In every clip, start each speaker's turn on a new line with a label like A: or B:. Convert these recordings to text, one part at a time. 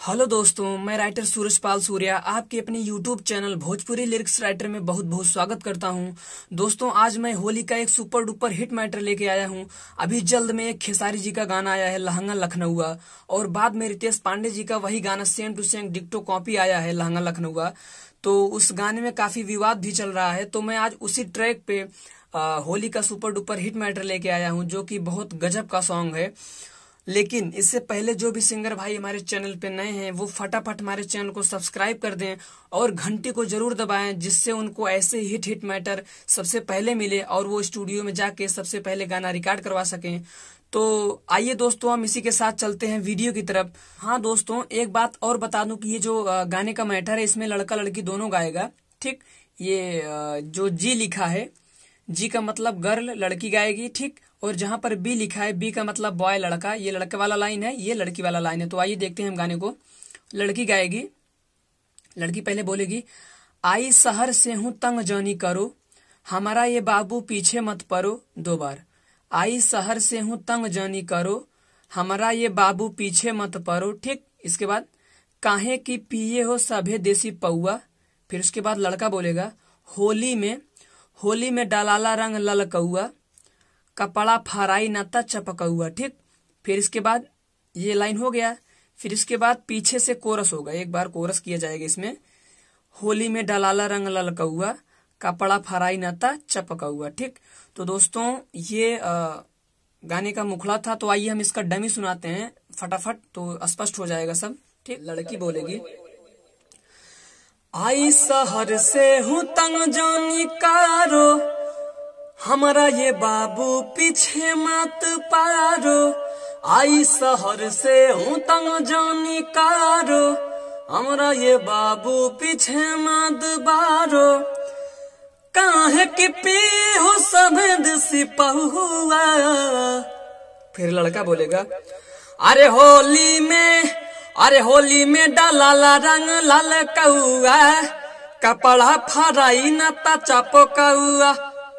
A: Hello दोस्तों, मैं writer सूरज पाल सूर्या आपके अपने YouTube channel Bhojpuri lyrics writer में बहुत बहुत स्वागत करता हूं। दोस्तों, आज मैं होली का एक सुपर डुपर हिट मैटर लेके आया हूं। अभी जल्द में एक खेसारी जी का गाना आया है लहंगा लखनऊआ, और बाद में रितेश पांडे जी का वही गाना सेम टू सेम डिक्टो कॉपी आया है लहंगा लखनऊआ। तो उस गाने में काफी विवाद भी चल रहा है, तो मैं आज उसी ट्रैक पे होली का सुपर डुपर हिट मैटर लेके आया हूँ, जो कि बहुत गजब का सॉन्ग है। लेकिन इससे पहले जो भी सिंगर भाई हमारे चैनल पे नए हैं वो फटाफट हमारे चैनल को सब्सक्राइब कर दें और घंटी को जरूर दबाएं, जिससे उनको ऐसे हिट मैटर सबसे पहले मिले और वो स्टूडियो में जाके सबसे पहले गाना रिकॉर्ड करवा सकें। तो आइए दोस्तों, हम इसी के साथ चलते हैं वीडियो की तरफ। हाँ दोस्तों, एक बात और बता दूं कि ये जो गाने का मैटर है इसमें लड़का लड़की दोनों गाएगा। ठीक, ये जो जी लिखा है, जी का मतलब गर्ल, लड़की गाएगी। ठीक, और जहां पर बी लिखा है, बी का मतलब बॉय, लड़का, ये लड़के वाला लाइन है, ये लड़की वाला लाइन है। तो आइए देखते हैं हम गाने को। लड़की गाएगी, लड़की पहले बोलेगी, आई शहर से हूं तंग जानी करो, हमारा ये बाबू पीछे मत परो। दो बार, आई शहर से हूं तंग जानी करो, हमारा ये बाबू पीछे मत परो। ठीक, इसके बाद, काहे की पिए हो सभे देसी पौआ। फिर उसके बाद लड़का बोलेगा, होली में डालाला रंग ललकौआ, कपड़ा फराई नता चपकौआ। ठीक, फिर इसके बाद ये लाइन हो गया। फिर इसके बाद पीछे से कोरस होगा, एक बार कोरस किया जाएगा इसमें। होली में डालाला रंग ललकौआ, कपड़ा फराई नता चपकौआ। ठीक, तो दोस्तों ये गाने का मुखड़ा था। तो आइए हम इसका डमी सुनाते हैं फटाफट, तो स्पष्ट हो जाएगा सब। ठीक, लड़की बोलेगी, आई शहर से हूँ तंग जानी कारो, हमारा ये बाबू पीछे मत पारो। आई शहर से हूँ तंग जानी कारो, हमारा ये बाबू पीछे मत बारो। काहे की पी हो सब देसी पहुआ। फिर लड़का बोलेगा, अरे होली में डालाला रंग लाल कौआ, कपड़ा फराई नता चपकौआ।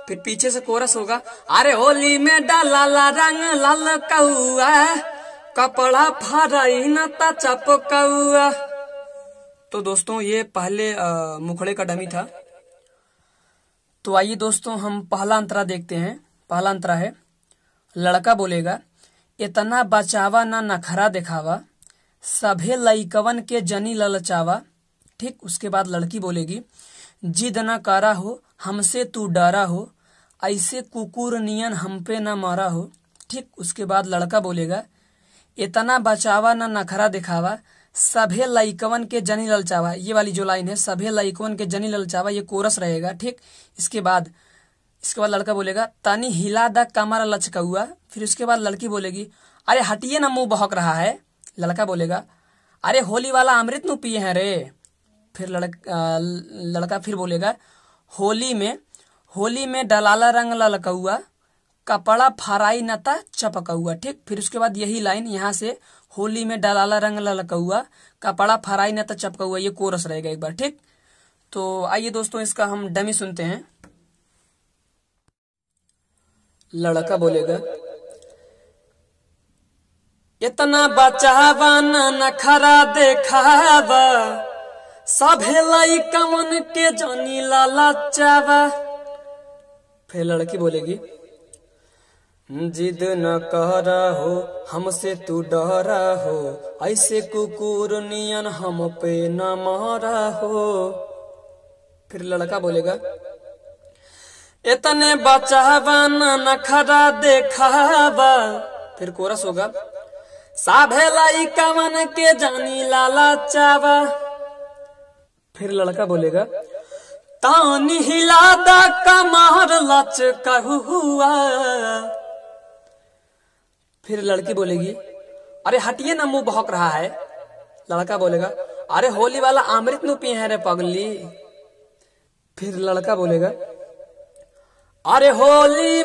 A: फिर पीछे से कोरस होगा, अरे होली में डालाला रंग लाल कौआ, कपड़ा फराई नता चपकौआ। तो दोस्तों ये पहले मुखड़े का डमी था। तो आइए दोस्तों हम पहला अंतरा देखते हैं। पहला अंतरा है, लड़का बोलेगा, इतना बचावा ना नखरा दिखावा, सभे लइकवन के जनी ललचावा। ठीक, उसके बाद लड़की बोलेगी, जिद न करा हो हमसे तू डरा हो, ऐसे कुकुर नियन हम पे न मारा हो। ठीक, उसके बाद लड़का बोलेगा, इतना बचावा न नखरा दिखावा, सभे लइकवन के जनी ललचावा। ये वाली जो लाइन है, सभे लइकवन के जनी ललचावा, ये कोरस रहेगा। ठीक, इसके बाद लड़का बोलेगा, तनी हिला दा कमर लचकौआ। फिर उसके बाद लड़की बोलेगी, अरे हटिए ना मुंह बहक रहा है। लड़का बोलेगा, अरे होली वाला अमृत नु पिए हैं रे। फिर लड़का फिर बोलेगा, होली में डलाला रंग ललकौआ, कपड़ा फराई नता चपकौआ। ठीक, फिर उसके बाद यही लाइन यहाँ से, होली में डलाला रंग ललकौआ, कपड़ा फराई नता चपकौआ, ये कोरस रहेगा एक बार। ठीक, तो आइए दोस्तों इसका हम डमी सुनते हैं। लड़का बोलेगा, इतना बचावा न नखरा देखावा, सभे लइकवन के जनी ललचावा। फिर लड़की बोलेगी, जिद न करा हो हमसे तू डरा हो, ऐसे कुकुर नियन हम पे न मारा हो। फिर लड़का बोलेगा, इतने बचावा न नखरा देखावा। फिर कोरस होगा, साभे लइकवन के जानी ललचावा। फिर लड़का बोलेगा, तानी हिला दा कमर लचकौआ। फिर लड़की बोलेगी, अरे हटिए ना मुंह बहक रहा है। लड़का बोलेगा, अरे होली वाला अमृत नु पिए हैं रे पगली। फिर लड़का बोलेगा, अरे होली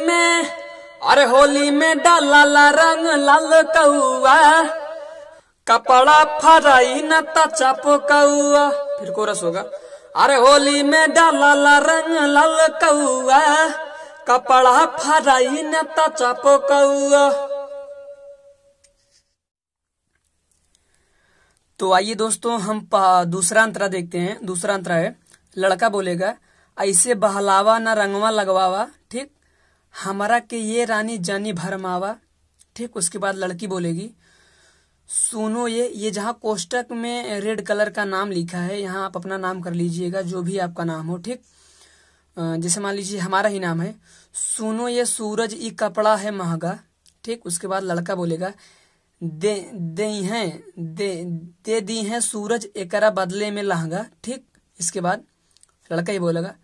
A: में डालाला रंग लाल कौआ, कपड़ा फराई नता चपकौआ। फिर कोरस होगा, अरे होली में डालाला रंग लाल कौआ, कपड़ा फराई नता चपकौआ। तो आइए दोस्तों हम दूसरा अंतरा देखते हैं। दूसरा अंतरा है, लड़का बोलेगा ऐसे बहलावा न रंगवा लगवावा, ठीक, हमारा के ये रानी जानी भरमावा, ठीक। उसके बाद लड़की बोलेगी सुनो ये जहाँ कोष्टक में रेड कलर का नाम लिखा है, यहाँ आप अपना नाम कर लीजिएगा, जो भी आपका नाम हो, ठीक। जैसे मान लीजिए हमारा ही नाम है, सुनो ये सूरज ई कपड़ा है महंगा, ठीक। उसके बाद लड़का बोलेगा दे दी हैं सूरज एकरा बदले में लहंगा, ठीक। इसके बाद लड़का ही बोलेगा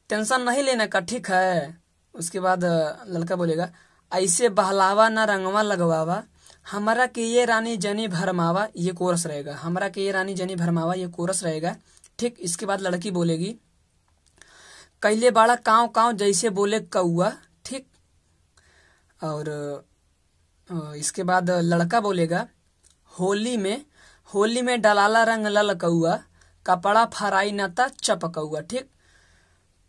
A: टेंशन नहीं लेने का, ठीक है। उसके बाद लड़का बोलेगा ऐसे बहलावा ना रंगवा लगवावा, हमारा के ये रानी जनी भरमावा, ये कोरस रहेगा। हमारा के ये रानी जनी भरमावा, ये कोरस रहेगा, ठीक। इसके बाद लड़की बोलेगी कैले बाड़ा काव काव जैसे बोले कौआ, ठीक। और इसके बाद लड़का बोलेगा होली में डलाला रंग लल कौआ, कपड़ा फराई नता चपकौआ, ठीक।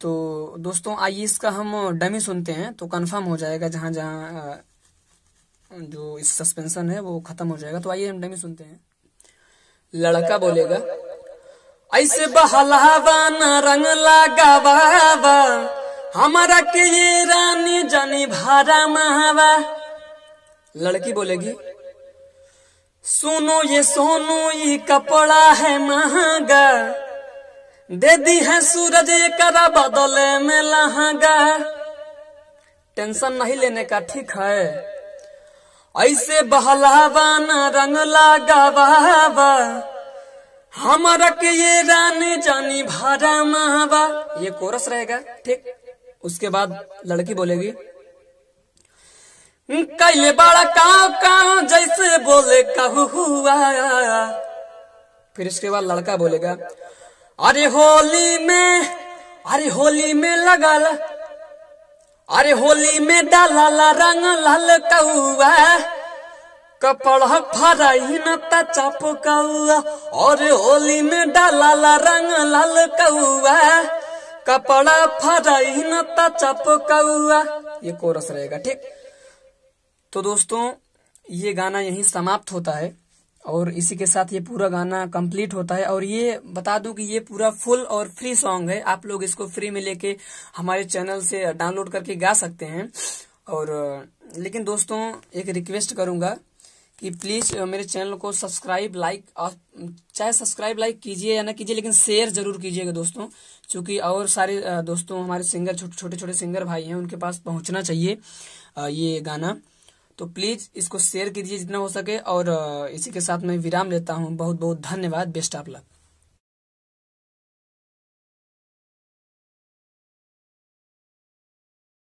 A: तो दोस्तों आइए इसका हम डमी सुनते हैं तो कंफर्म हो जाएगा, जहां जहां जो इस सस्पेंशन है वो खत्म हो जाएगा। तो आइए हम डमी सुनते हैं। लड़का बोलेगा ऐसे बहलावा न रंग लगावा, हमारा के ये रानी जानी भारा महवा। लड़की बोलेगी सुनो ये सोनू ये कपड़ा है महंगा, दे दी है सूरज करा बदले में लहंगा, टेंशन नहीं लेने का, ठीक है। ऐसे बहलावा न रंग लगावा, हमारा के ये रानी जानी भारा महवा, ये कोरस रहेगा, ठीक। उसके बाद लड़की बोलेगी कैले बड़ा काव काव जैसे बोले कहू हुआ। फिर इसके बाद लड़का बोलेगा अरे होली में लगल, अरे होली में डाला रंग लाल कौआ, कपड़ा फराई न चपकौआ, और होली में डाला रंग लाल कौआ, कपड़ा फराई न चपकौआ, ये कोरस रहेगा, ठीक। तो दोस्तों ये गाना यहीं समाप्त होता है और इसी के साथ ये पूरा गाना कंप्लीट होता है। और ये बता दूं कि ये पूरा फुल और फ्री सॉन्ग है, आप लोग इसको फ्री में लेके हमारे चैनल से डाउनलोड करके गा सकते हैं। और लेकिन दोस्तों एक रिक्वेस्ट करूंगा कि प्लीज मेरे चैनल को सब्सक्राइब लाइक, चाहे सब्सक्राइब लाइक कीजिए या ना कीजिए, लेकिन शेयर जरूर कीजिएगा दोस्तों, क्योंकि और सारे दोस्तों हमारे सिंगर छोटे छोटे सिंगर भाई हैं, उनके पास पहुंचना चाहिए ये गाना। तो प्लीज इसको शेयर कीजिए जितना हो सके। और इसी के साथ मैं विराम लेता हूँ। बहुत बहुत धन्यवाद। Best of luck.